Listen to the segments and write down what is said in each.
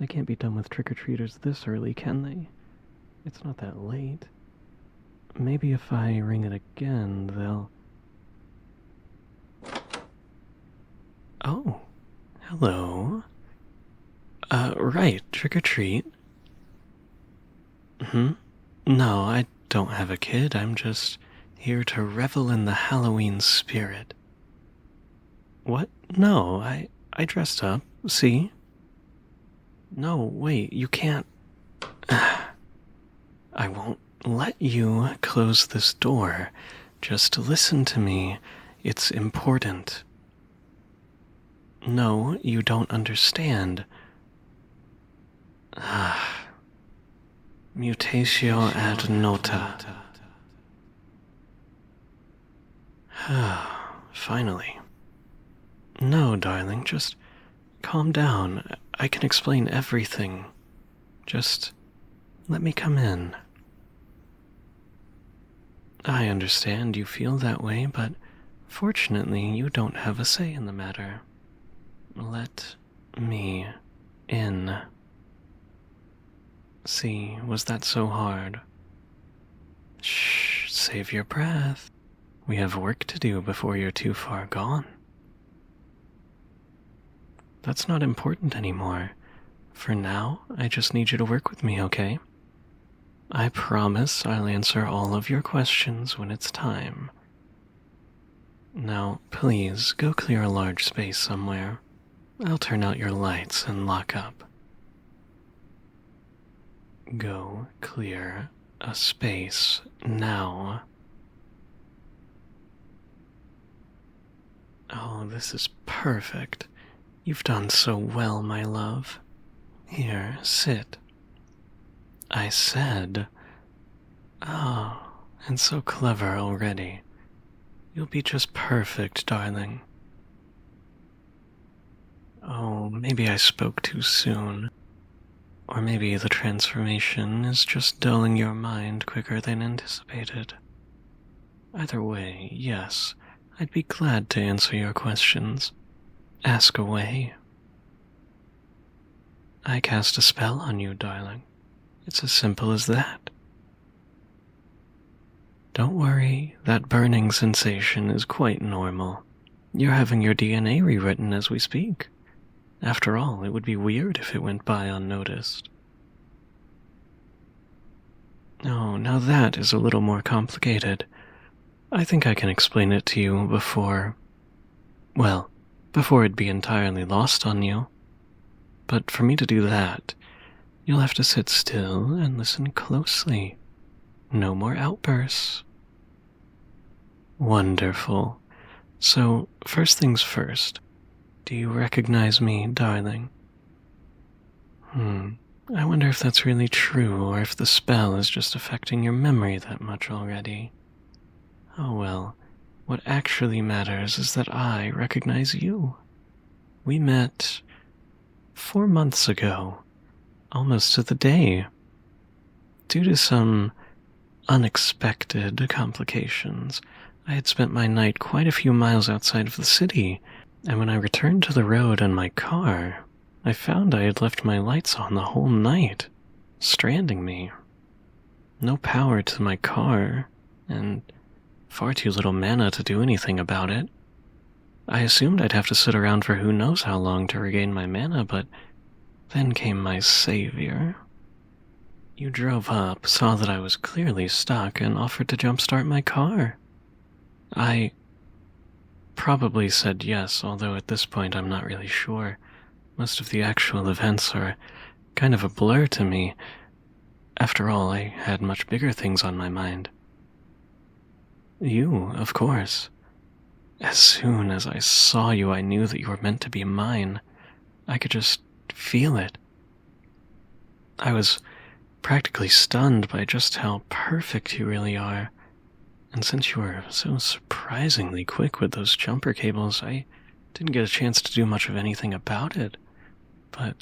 They can't be done with trick-or-treaters this early, can they? It's not that late. Maybe if I ring it again, they'll... Oh, hello. Right, trick-or-treat. No, I don't have a kid. I'm just here to revel in the Halloween spirit. What? No, I dressed up. See? No, wait, you can't... I won't let you close this door. Just listen to me. It's important. No, you don't understand. Mutatio ad nota. Finally. No, darling, just calm down. I can explain everything. Just let me come in. I understand you feel that way, but fortunately you don't have a say in the matter. Let me in. See, was that so hard? Shh, save your breath. We have work to do before you're too far gone. That's not important anymore. For now, I just need you to work with me, okay? I promise I'll answer all of your questions when it's time. Now, please, go clear a large space somewhere. I'll turn out your lights and lock up. Go clear a space now. Oh, this is perfect. You've done so well, my love. Here, sit. I said... Oh, and so clever already. You'll be just perfect, darling. Oh, maybe I spoke too soon. Or maybe the transformation is just dulling your mind quicker than anticipated. Either way, yes, I'd be glad to answer your questions. Ask away. I cast a spell on you, darling. It's as simple as that. Don't worry, that burning sensation is quite normal. You're having your DNA rewritten as we speak. After all, it would be weird if it went by unnoticed. Oh, now that is a little more complicated. I think I can explain it to you before... well, before it'd be entirely lost on you. But for me to do that, you'll have to sit still and listen closely. No more outbursts. Wonderful. So, first things first. Do you recognize me, darling? I wonder if that's really true, or if the spell is just affecting your memory that much already. Oh well, what actually matters is that I recognize you. We met 4 months ago, almost to the day. Due to some unexpected complications, I had spent my night quite a few miles outside of the city, and when I returned to the road in my car, I found I had left my lights on the whole night, stranding me. No power to my car, and far too little mana to do anything about it. I assumed I'd have to sit around for who knows how long to regain my mana, but then came my savior. You drove up, saw that I was clearly stuck, and offered to jumpstart my car. I probably said yes, although at this point I'm not really sure. Most of the actual events are kind of a blur to me. After all, I had much bigger things on my mind. You, of course. As soon as I saw you, I knew that you were meant to be mine. I could just feel it. I was practically stunned by just how perfect you really are. And since you were so surprisingly quick with those jumper cables, I didn't get a chance to do much of anything about it. But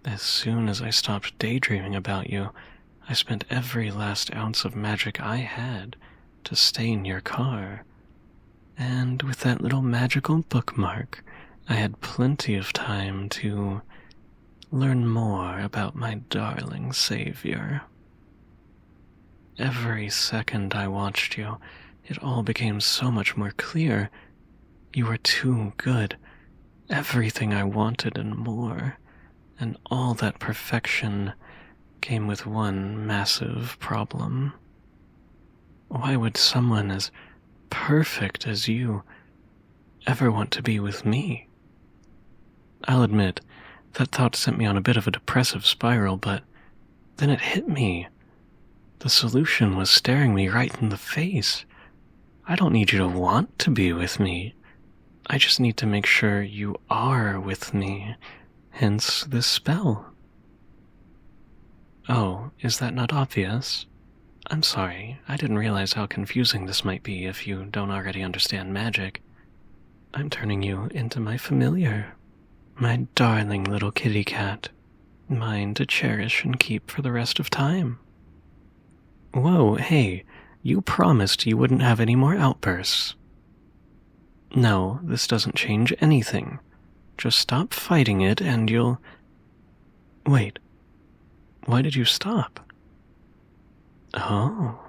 as soon as I stopped daydreaming about you, I spent every last ounce of magic I had to stain your car. And with that little magical bookmark, I had plenty of time to learn more about my darling savior. Every second I watched you, it all became so much more clear. You were too good, everything I wanted and more, and all that perfection came with one massive problem. Why would someone as perfect as you ever want to be with me? I'll admit, that thought sent me on a bit of a depressive spiral, but then it hit me. The solution was staring me right in the face. I don't need you to want to be with me. I just need to make sure you are with me, hence this spell. Oh, is that not obvious? I'm sorry, I didn't realize how confusing this might be if you don't already understand magic. I'm turning you into my familiar, my darling little kitty cat, mine to cherish and keep for the rest of time. Whoa, hey, you promised you wouldn't have any more outbursts. No, this doesn't change anything. Just stop fighting it and you'll... Wait, why did you stop? Oh,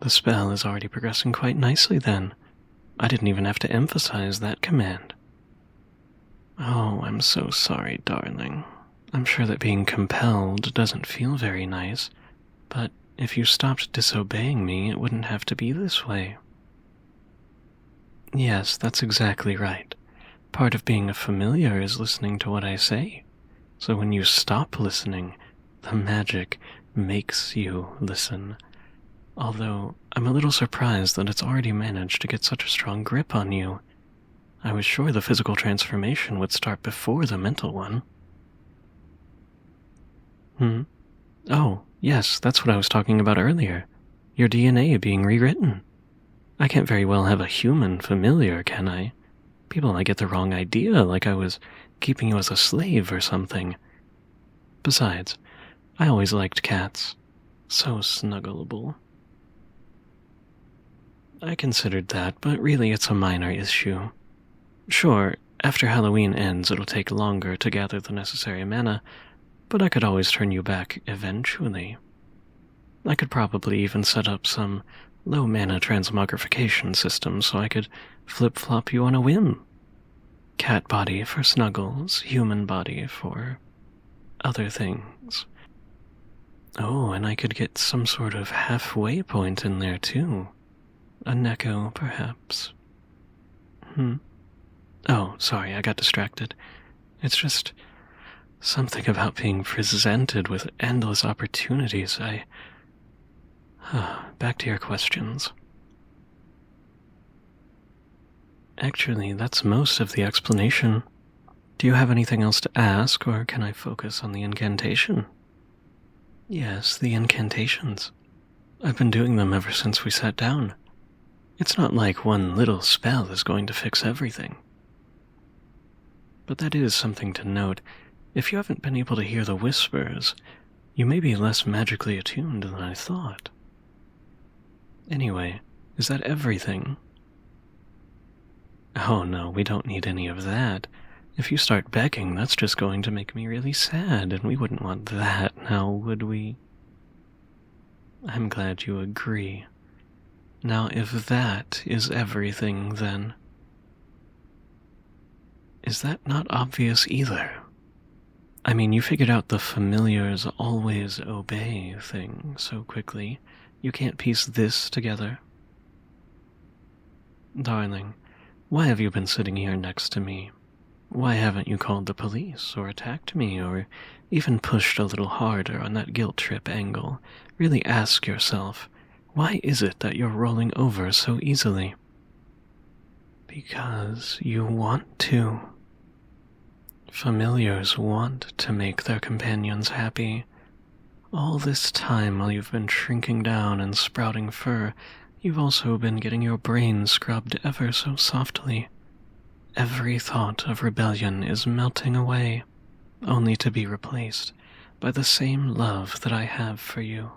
the spell is already progressing quite nicely then. I didn't even have to emphasize that command. Oh, I'm so sorry, darling. I'm sure that being compelled doesn't feel very nice, but if you stopped disobeying me, it wouldn't have to be this way. Yes, that's exactly right. Part of being a familiar is listening to what I say. So when you stop listening, the magic makes you listen. Although, I'm a little surprised that it's already managed to get such a strong grip on you. I was sure the physical transformation would start before the mental one. Oh, yes, that's what I was talking about earlier. Your DNA being rewritten. I can't very well have a human familiar, can I? People might get the wrong idea, like I was keeping you as a slave or something. Besides, I always liked cats. So snuggleable. I considered that, but really it's a minor issue. Sure, after Halloween ends it'll take longer to gather the necessary mana, but I could always turn you back eventually. I could probably even set up some low-mana transmogrification system so I could flip-flop you on a whim. Cat body for snuggles, human body for other things. Oh, and I could get some sort of halfway point in there too. A Neko, perhaps. Oh, sorry, I got distracted. It's just something about being presented with endless opportunities. Back to your questions. Actually, that's most of the explanation. Do you have anything else to ask, or can I focus on the incantation? Yes, the incantations. I've been doing them ever since we sat down. It's not like one little spell is going to fix everything. But that is something to note. If you haven't been able to hear the whispers, you may be less magically attuned than I thought. Anyway, is that everything? Oh no, we don't need any of that. If you start begging, that's just going to make me really sad, and we wouldn't want that now, would we? I'm glad you agree. Now, if that is everything, then... Is that not obvious either? I mean, you figured out the familiars always obey thing so quickly. You can't piece this together? Darling, why have you been sitting here next to me? Why haven't you called the police, or attacked me, or even pushed a little harder on that guilt trip angle? Really ask yourself, why is it that you're rolling over so easily? Because you want to. Familiars want to make their companions happy. All this time while you've been shrinking down and sprouting fur, you've also been getting your brain scrubbed ever so softly. Every thought of rebellion is melting away, only to be replaced by the same love that I have for you.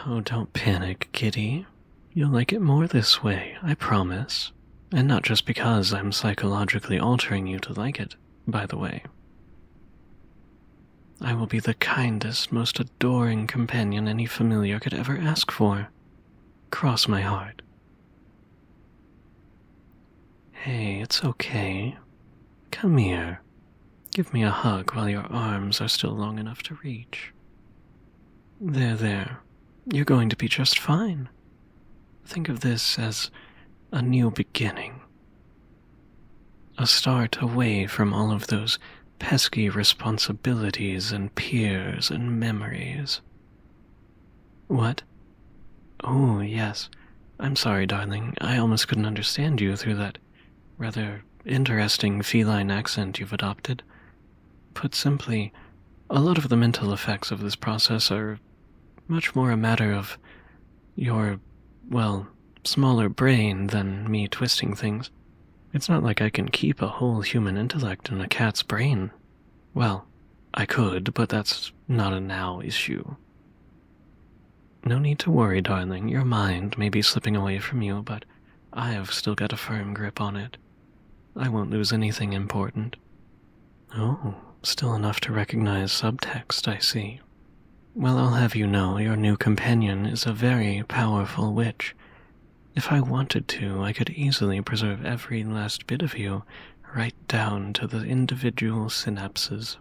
Oh, don't panic, kitty. You'll like it more this way, I promise. And not just because I'm psychologically altering you to like it, by the way. I will be the kindest, most adoring companion any familiar could ever ask for. Cross my heart. Hey, it's okay. Come here. Give me a hug while your arms are still long enough to reach. There. You're going to be just fine. Think of this as a new beginning. A start away from all of those pesky responsibilities and peers and memories. What? Oh, yes. I'm sorry, darling. I almost couldn't understand you through that rather interesting feline accent you've adopted. Put simply, a lot of the mental effects of this process are much more a matter of your, well, smaller brain than me twisting things. It's not like I can keep a whole human intellect in a cat's brain. Well, I could, but that's not a now issue. No need to worry, darling. Your mind may be slipping away from you, but I've still got a firm grip on it. I won't lose anything important. Oh, still enough to recognize subtext, I see. Well, I'll have you know your new companion is a very powerful witch. If I wanted to, I could easily preserve every last bit of you, right down to the individual synapses.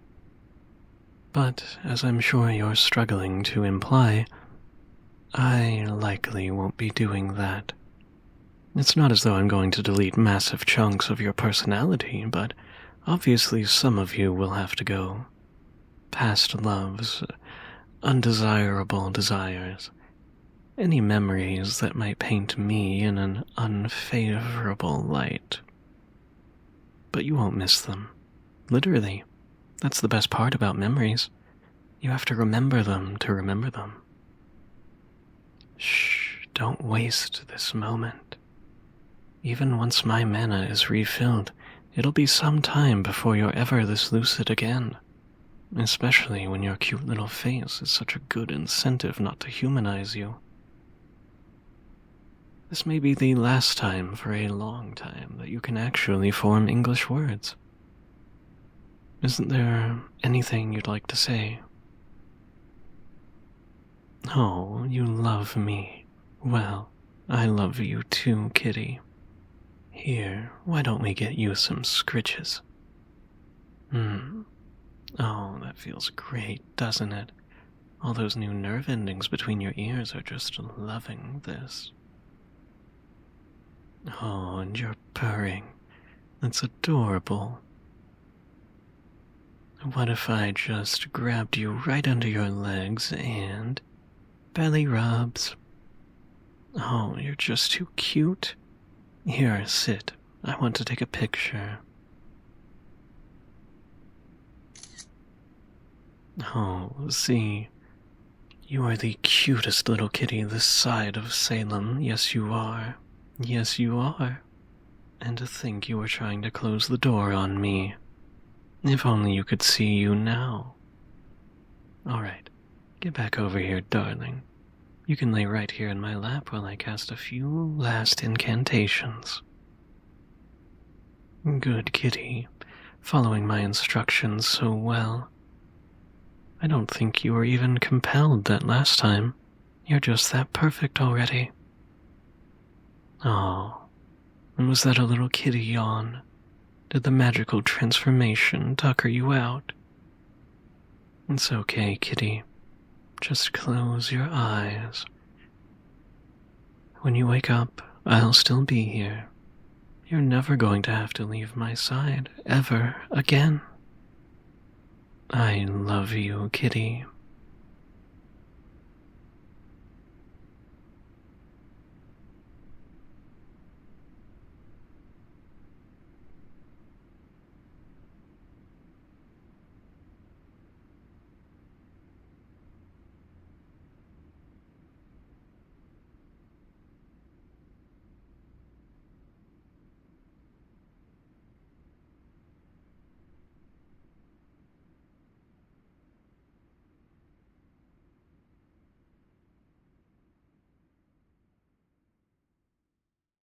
But, as I'm sure you're struggling to imply, I likely won't be doing that. It's not as though I'm going to delete massive chunks of your personality, but obviously some of you will have to go. Past loves, undesirable desires, any memories that might paint me in an unfavorable light. But you won't miss them. Literally. That's the best part about memories. You have to remember them to remember them. Shh, don't waste this moment. Even once my mana is refilled, it'll be some time before you're ever this lucid again. Especially when your cute little face is such a good incentive not to humanize you. This may be the last time for a long time that you can actually form English words. Isn't there anything you'd like to say? Oh, you love me. Well, I love you too, kitty. Here, why don't we get you some scritches? Oh, that feels great, doesn't it? All those new nerve endings between your ears are just loving this. Oh, and you're purring. That's adorable. What if I just grabbed you right under your legs and belly rubs? Oh, you're just too cute. Here, sit. I want to take a picture. Oh, see, you are the cutest little kitty this side of Salem. Yes, you are. Yes, you are. And to think you were trying to close the door on me. If only you could see you now. All right, get back over here, darling. You can lay right here in my lap while I cast a few last incantations. Good kitty, following my instructions so well. I don't think you were even compelled that last time. You're just that perfect already. Oh, and was that a little kitty yawn? Did the magical transformation tucker you out? It's okay, kitty. Just close your eyes. When you wake up, I'll still be here. You're never going to have to leave my side, ever again. I love you, kitty.